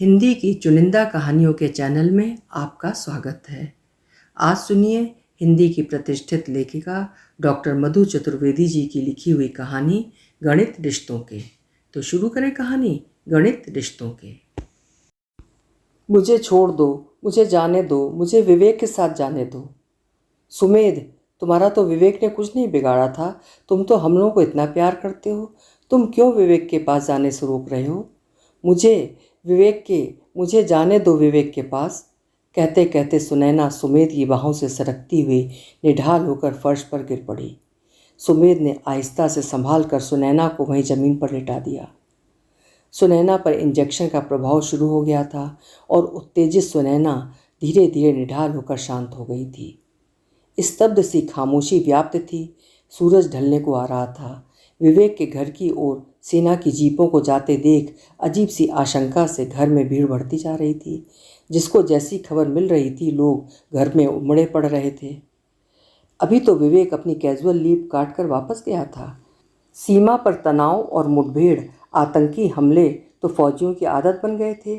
हिंदी की चुनिंदा कहानियों के चैनल में आपका स्वागत है। आज सुनिए हिंदी की प्रतिष्ठित लेखिका डॉक्टर मधु चतुर्वेदी जी की लिखी हुई कहानी गणित रिश्तों के। तो शुरू करें कहानी गणित रिश्तों के। मुझे छोड़ दो, मुझे जाने दो, मुझे विवेक के साथ जाने दो। सुमेध, तुम्हारा तो विवेक ने कुछ नहीं बिगाड़ा था। तुम तो हम लोगों को इतना प्यार करते हो, तुम क्यों विवेक के पास जाने से रोक रहे हो? मुझे जाने दो विवेक के पास। कहते कहते सुनैना सुमेध की बाहों से सरकती हुई निढाल होकर फर्श पर गिर पड़ी। सुमेध ने आहिस्ता से संभाल कर सुनैना को वहीं जमीन पर लिटा दिया। सुनैना पर इंजेक्शन का प्रभाव शुरू हो गया था और उत्तेजित सुनैना धीरे धीरे निढाल होकर शांत हो गई थी। स्तब्ध सी खामोशी व्याप्त थी। सूरज ढलने को आ रहा था। विवेक के घर की ओर सेना की जीपों को जाते देख अजीब सी आशंका से घर में भीड़ बढ़ती जा रही थी। जिसको जैसी खबर मिल रही थी लोग घर में उमड़े पड़ रहे थे। अभी तो विवेक अपनी कैजुअल लीव काट कर वापस गया था। सीमा पर तनाव और मुठभेड़, आतंकी हमले तो फौजियों की आदत बन गए थे।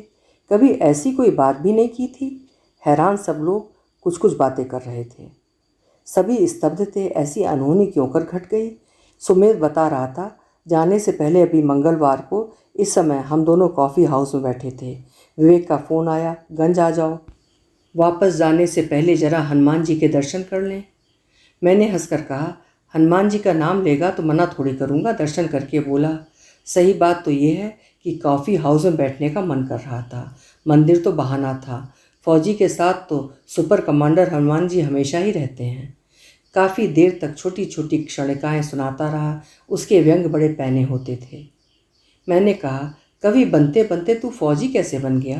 कभी ऐसी कोई बात भी नहीं की थी। हैरान सब लोग कुछ कुछ बातें कर रहे थे। सभी स्तब्ध थे। ऐसी अनहोनी क्यों कर घट गई? सुमेध बता रहा था, जाने से पहले अभी मंगलवार को इस समय हम दोनों कॉफ़ी हाउस में बैठे थे। विवेक का फ़ोन आया, गंज आ जाओ, वापस जाने से पहले ज़रा हनुमान जी के दर्शन कर लें। मैंने हंसकर कहा, हनुमान जी का नाम लेगा तो मना थोड़ी करूँगा। दर्शन करके बोला, सही बात तो ये है कि कॉफ़ी हाउस में बैठने का मन कर रहा था। मंदिर तो बहाना था। फौजी के साथ तो सुपर कमांडर हनुमान जी हमेशा ही रहते हैं। काफ़ी देर तक छोटी छोटी क्षणिकाएँ सुनाता रहा। उसके व्यंग बड़े पैने होते थे। मैंने कहा, कभी बनते बनते तू फौजी कैसे बन गया?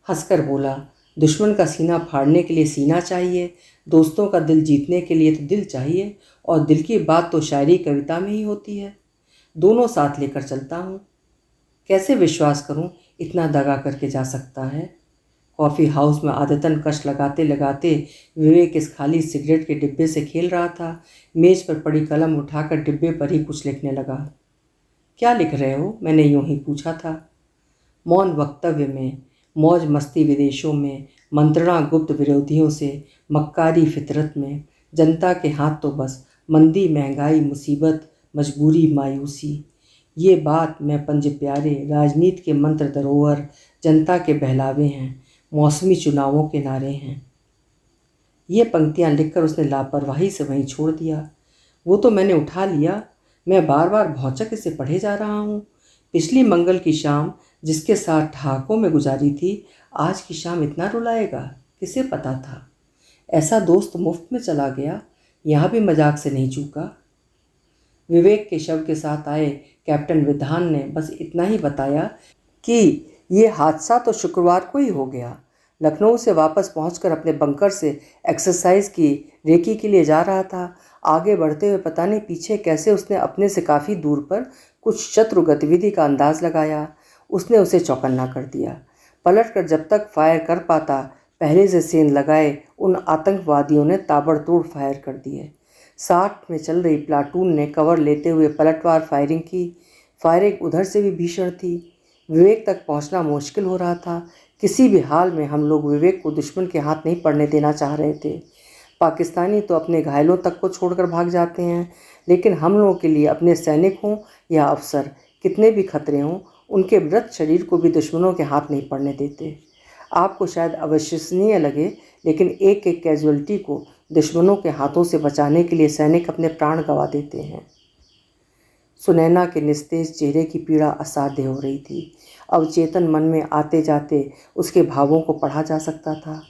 हंसकर बोला, दुश्मन का सीना फाड़ने के लिए सीना चाहिए, दोस्तों का दिल जीतने के लिए तो दिल चाहिए, और दिल की बात तो शायरी कविता में ही होती है। दोनों साथ लेकर चलता हूँ। कैसे विश्वास करूँ इतना दगा करके जा सकता है? कॉफ़ी हाउस में आदतन कश लगाते लगाते विवेक इस खाली सिगरेट के डिब्बे से खेल रहा था। मेज़ पर पड़ी कलम उठाकर डिब्बे पर ही कुछ लिखने लगा। क्या लिख रहे हो? मैंने यूं ही पूछा था। मौन वक्तव्य में, मौज मस्ती विदेशों में, मंत्रणा गुप्त विरोधियों से, मक्कारी फितरत में, जनता के हाथ तो बस मंदी, महंगाई, मुसीबत, मजबूरी, मायूसी। ये बात मैं पंज प्यारे, राजनीति के मंत्र धरोहर, जनता के बहलावे हैं, मौसमी चुनावों के नारे हैं। ये पंक्तियां लिखकर उसने लापरवाही से वहीं छोड़ दिया। वो तो मैंने उठा लिया। मैं बार बार भौचक इसे पढ़े जा रहा हूँ। पिछली मंगल की शाम जिसके साथ ठहाकों में गुजारी थी, आज की शाम इतना रुलाएगा, किसे पता था? ऐसा दोस्त मुफ्त में चला गया, यहाँ भी मजाक से नहीं चूका। विवेक के शव के साथ आए कैप्टन विधान ने बस इतना ही बताया कि ये हादसा तो शुक्रवार को ही हो गया। लखनऊ से वापस पहुंचकर अपने बंकर से एक्सरसाइज की रेकी के लिए जा रहा था। आगे बढ़ते हुए पता नहीं पीछे कैसे उसने अपने से काफ़ी दूर पर कुछ शत्रु गतिविधि का अंदाज़ लगाया। उसने उसे चौकन्ना कर दिया। पलटकर जब तक फायर कर पाता, पहले से सेंध लगाए उन आतंकवादियों ने ताबड़तोड़ फायर कर दिए। 60 में चल रही प्लाटून ने कवर लेते हुए पलटवार फायरिंग की। फायरिंग उधर से भी भीषण थी। विवेक तक पहुंचना मुश्किल हो रहा था। किसी भी हाल में हम लोग विवेक को दुश्मन के हाथ नहीं पड़ने देना चाह रहे थे। पाकिस्तानी तो अपने घायलों तक को छोड़कर भाग जाते हैं, लेकिन हम लोगों के लिए अपने सैनिक हों या अफसर, कितने भी खतरे हों, उनके मृत शरीर को भी दुश्मनों के हाथ नहीं पड़ने देते। आपको शायद अविश्वसनीय लगे, लेकिन एक एक कैजुअलिटी को दुश्मनों के हाथों से बचाने के लिए सैनिक अपने प्राण गंवा देते हैं। सुनैना के निस्तेज चेहरे की पीड़ा असाध्य हो रही थी। अवचेतन मन में आते जाते उसके भावों को पढ़ा जा सकता था।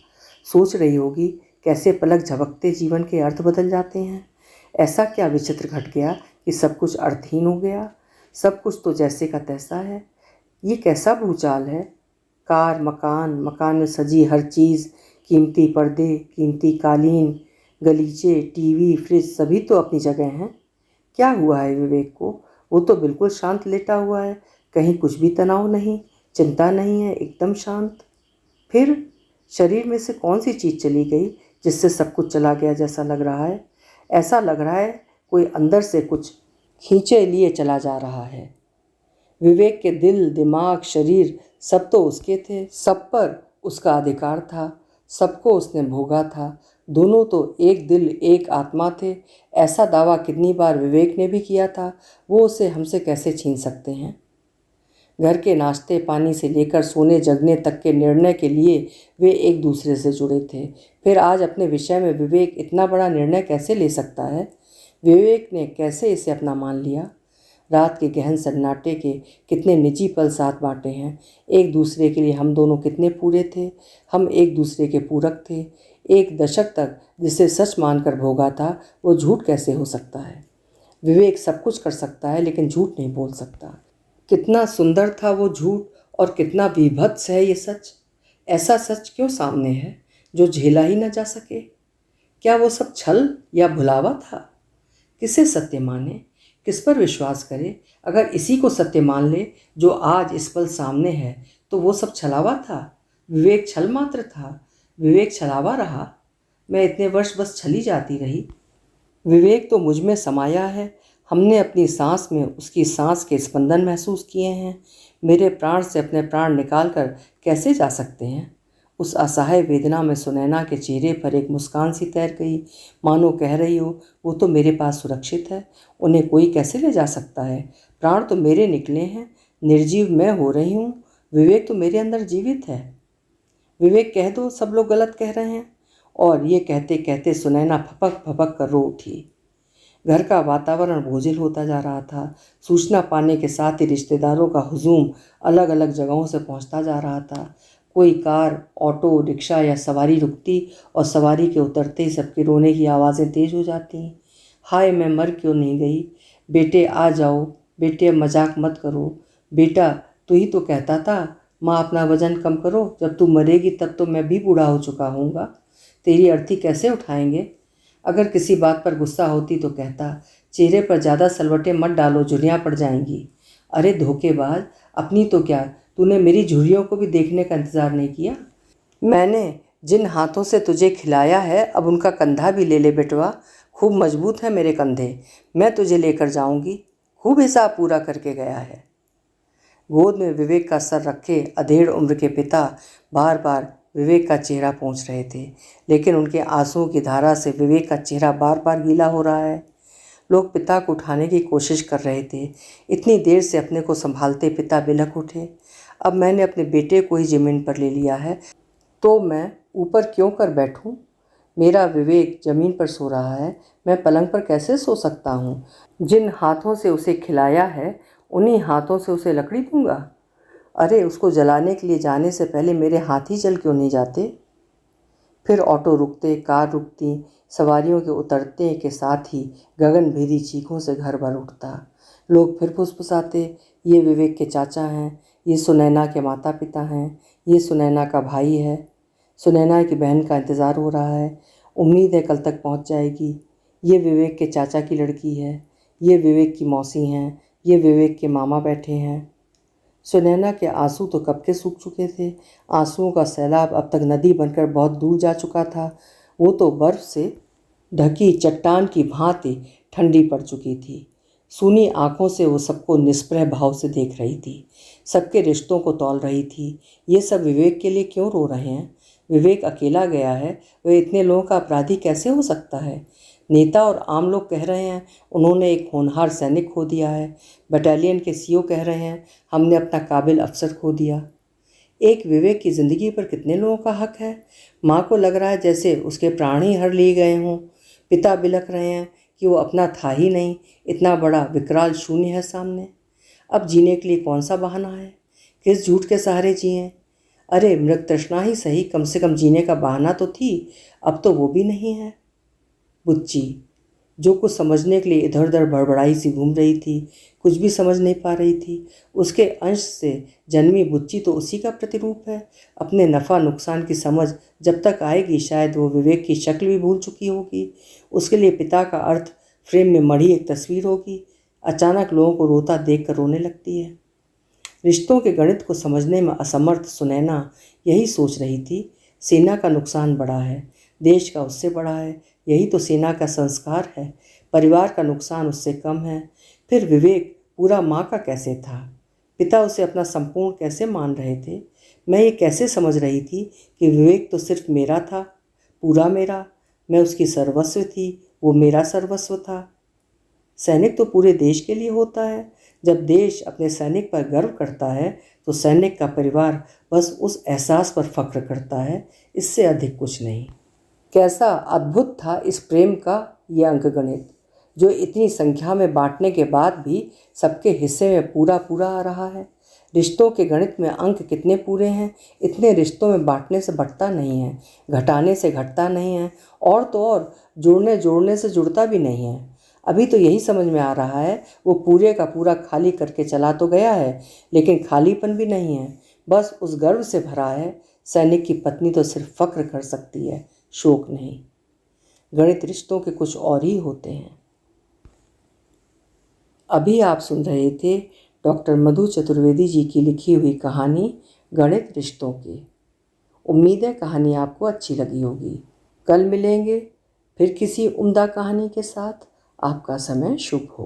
सोच रही होगी कैसे पलक झपकते जीवन के अर्थ बदल जाते हैं। ऐसा क्या विचित्र घट गया कि सब कुछ अर्थहीन हो गया? सब कुछ तो जैसे का तैसा है। ये कैसा भूचाल है? कार, मकान, मकान में सजी हर चीज़, कीमती पर्दे, कीमती कालीन, गलीचे, टीवी, फ्रिज, सभी तो अपनी जगह हैं। क्या हुआ है विवेक को? वो तो बिल्कुल शांत लेटा हुआ है। कहीं कुछ भी तनाव नहीं, चिंता नहीं है, एकदम शांत। फिर शरीर में से कौन सी चीज़ चली गई जिससे सब कुछ चला गया जैसा लग रहा है? ऐसा लग रहा है कोई अंदर से कुछ खींचे लिए चला जा रहा है। विवेक के दिल, दिमाग, शरीर सब तो उसके थे, सब पर उसका अधिकार था, सबको उसने भोगा था। दोनों तो एक दिल, एक आत्मा थे। ऐसा दावा कितनी बार विवेक ने भी किया था, वो उसे हमसे कैसे छीन सकते हैं। घर के नाश्ते पानी से लेकर सोने जगने तक के निर्णय के लिए वे एक दूसरे से जुड़े थे। फिर आज अपने विषय में विवेक इतना बड़ा निर्णय कैसे ले सकता है? विवेक ने कैसे इसे अपना मान लिया? रात के गहन सन्नाटे के कितने निजी पल साथ बांटे हैं। एक दूसरे के लिए हम दोनों कितने पूरे थे। हम एक दूसरे के पूरक थे। एक दशक तक जिसे सच मानकर भोगा था, वो झूठ कैसे हो सकता है? विवेक सब कुछ कर सकता है, लेकिन झूठ नहीं बोल सकता। कितना सुंदर था वो झूठ, और कितना बीभत्स है ये सच। ऐसा सच क्यों सामने है जो झेला ही न जा सके? क्या वो सब छल या भुलावा था? किसे सत्य माने, किस पर विश्वास करे? अगर इसी को सत्य मान ले जो आज इस पल सामने है, तो वो सब छलावा था। विवेक छल मात्र था। विवेक छलावा रहा। मैं इतने वर्ष बस छली जाती रही। विवेक तो मुझ में समाया है। हमने अपनी सांस में उसकी सांस के स्पंदन महसूस किए हैं। मेरे प्राण से अपने प्राण निकाल कर कैसे जा सकते हैं? उस असहाय वेदना में सुनैना के चेहरे पर एक मुस्कान सी तैर गई, मानो कह रही हो, वो तो मेरे पास सुरक्षित है, उन्हें कोई कैसे ले जा सकता है। प्राण तो मेरे निकले हैं, निर्जीव मैं हो रही हूँ, विवेक तो मेरे अंदर जीवित है। विवेक कह दो, सब लोग गलत कह रहे हैं। और ये कहते कहते सुनैना फपक फपक कर रो उठी। घर का वातावरण बोझिल होता जा रहा था। सूचना पाने के साथ ही रिश्तेदारों का हुजूम अलग अलग जगहों से पहुंचता जा रहा था। कोई कार, ऑटो, रिक्शा या सवारी रुकती और सवारी के उतरते ही सबके रोने की आवाज़ें तेज हो जाती। हाय, मैं मर क्यों नहीं गई? बेटे आ जाओ, बेटे अब मजाक मत करो। बेटा, तू ही तो कहता था माँ अपना वजन कम करो, जब तू मरेगी तब तो मैं भी बूढ़ा हो चुका हूँगा, तेरी अर्थी कैसे उठाएंगे? अगर किसी बात पर गुस्सा होती तो कहता, चेहरे पर ज़्यादा सलवटें मत डालो, झुर्रियाँ पड़ जाएंगी। अरे धोखेबाज, अपनी तो क्या, तूने मेरी झुर्रियों को भी देखने का इंतज़ार नहीं किया। मैंने जिन हाथों से तुझे खिलाया है, अब उनका कंधा भी ले ले बेटवा। खूब मजबूत है मेरे कंधे, मैं तुझे लेकर जाऊंगी। खूब हिसाब पूरा करके गया है। गोद में विवेक का सर रखे अधेड़ उम्र के पिता बार बार विवेक का चेहरा पोंछ रहे थे, लेकिन उनके आंसुओं की धारा से विवेक का चेहरा बार बार गीला हो रहा है। लोग पिता को उठाने की कोशिश कर रहे थे। इतनी देर से अपने को संभालते पिता बिलख उठे। अब मैंने अपने बेटे को ही ज़मीन पर ले लिया है, तो मैं ऊपर क्यों कर बैठूं? मेरा विवेक ज़मीन पर सो रहा है, मैं पलंग पर कैसे सो सकता हूँ? जिन हाथों से उसे खिलाया है, उन्हीं हाथों से उसे लकड़ी दूंगा? अरे, उसको जलाने के लिए जाने से पहले मेरे हाथ ही जल क्यों नहीं जाते? फिर ऑटो रुकते, कार रुकती, सवारियों के उतरते के साथ ही गगनभेदी चीखों से घर भर उठता। लोग फिर फुसफुसाते, ये विवेक के चाचा हैं, ये सुनैना के माता पिता हैं, ये सुनैना का भाई है, सुनैना की बहन का इंतज़ार हो रहा है, उम्मीद है कल तक पहुंच जाएगी, ये विवेक के चाचा की लड़की है, ये विवेक की मौसी हैं, ये विवेक के मामा बैठे हैं। सुनैना के आंसू तो कब के सूख चुके थे। आंसुओं का सैलाब अब तक नदी बनकर बहुत दूर जा चुका था। वो तो बर्फ से ढकी चट्टान की भांति ठंडी पड़ चुकी थी। सूनी आंखों से वो सबको निष्प्रह भाव से देख रही थी, सबके रिश्तों को तौल रही थी। ये सब विवेक के लिए क्यों रो रहे हैं? विवेक अकेला गया है, वह इतने लोगों का अपराधी कैसे हो सकता है? नेता और आम लोग कह रहे हैं उन्होंने एक होनहार सैनिक खो दिया है। बटालियन के सीओ कह रहे हैं हमने अपना काबिल अफसर खो दिया। एक विवेक की ज़िंदगी पर कितने लोगों का हक है? माँ को लग रहा है जैसे उसके प्राण ही हर लिए गए हों। पिता बिलख रहे हैं कि वो अपना था ही नहीं, इतना बड़ा विकराल शून्य है सामने। अब जीने के लिए कौन सा बहाना है? किस झूठ के सहारे जिएं? अरे, मृग तृष्णा ही सही, कम से कम जीने का बहाना तो थी, अब तो वो भी नहीं है। बुच्ची, जो कुछ समझने के लिए इधर उधर बड़बड़ाई सी घूम रही थी, कुछ भी समझ नहीं पा रही थी। उसके अंश से जन्मी बुच्ची तो उसी का प्रतिरूप है। अपने नफ़ा नुकसान की समझ जब तक आएगी, शायद वो विवेक की शक्ल भी भूल चुकी होगी। उसके लिए पिता का अर्थ फ्रेम में मढ़ी एक तस्वीर होगी। अचानक लोगों को रोता देख कर रोने लगती है। रिश्तों के गणित को समझने में असमर्थ सुनैना यही सोच रही थी। सेना का नुकसान बड़ा है, देश का उससे बड़ा है, यही तो सेना का संस्कार है। परिवार का नुकसान उससे कम है। फिर विवेक पूरा माँ का कैसे था? पिता उसे अपना संपूर्ण कैसे मान रहे थे? मैं ये कैसे समझ रही थी कि विवेक तो सिर्फ मेरा था, पूरा मेरा। मैं उसकी सर्वस्व थी, वो मेरा सर्वस्व था। सैनिक तो पूरे देश के लिए होता है। जब देश अपने सैनिक पर गर्व करता है तो सैनिक का परिवार बस उस एहसास पर फख्र करता है, इससे अधिक कुछ नहीं। कैसा अद्भुत था इस प्रेम का ये अंकगणित, जो इतनी संख्या में बांटने के बाद भी सबके हिस्से में पूरा पूरा आ रहा है। रिश्तों के गणित में अंक कितने पूरे हैं, इतने रिश्तों में बांटने से बढ़ता नहीं है, घटाने से घटता नहीं है, और तो और जोड़ने जोड़ने से जुड़ता भी नहीं है। अभी तो यही समझ में आ रहा है, वो पूरे का पूरा खाली करके चला तो गया है, लेकिन खालीपन भी नहीं है, बस उस गर्व से भरा है। सैनिक की पत्नी तो सिर्फ फक्र कर सकती है, शोक नहीं। गणित रिश्तों के कुछ और ही होते हैं। अभी आप सुन रहे थे डॉक्टर मधु चतुर्वेदी जी की लिखी हुई कहानी गणित रिश्तों की। उम्मीद है कहानी आपको अच्छी लगी होगी। कल मिलेंगे फिर किसी उम्दा कहानी के साथ। आपका समय शुभ हो।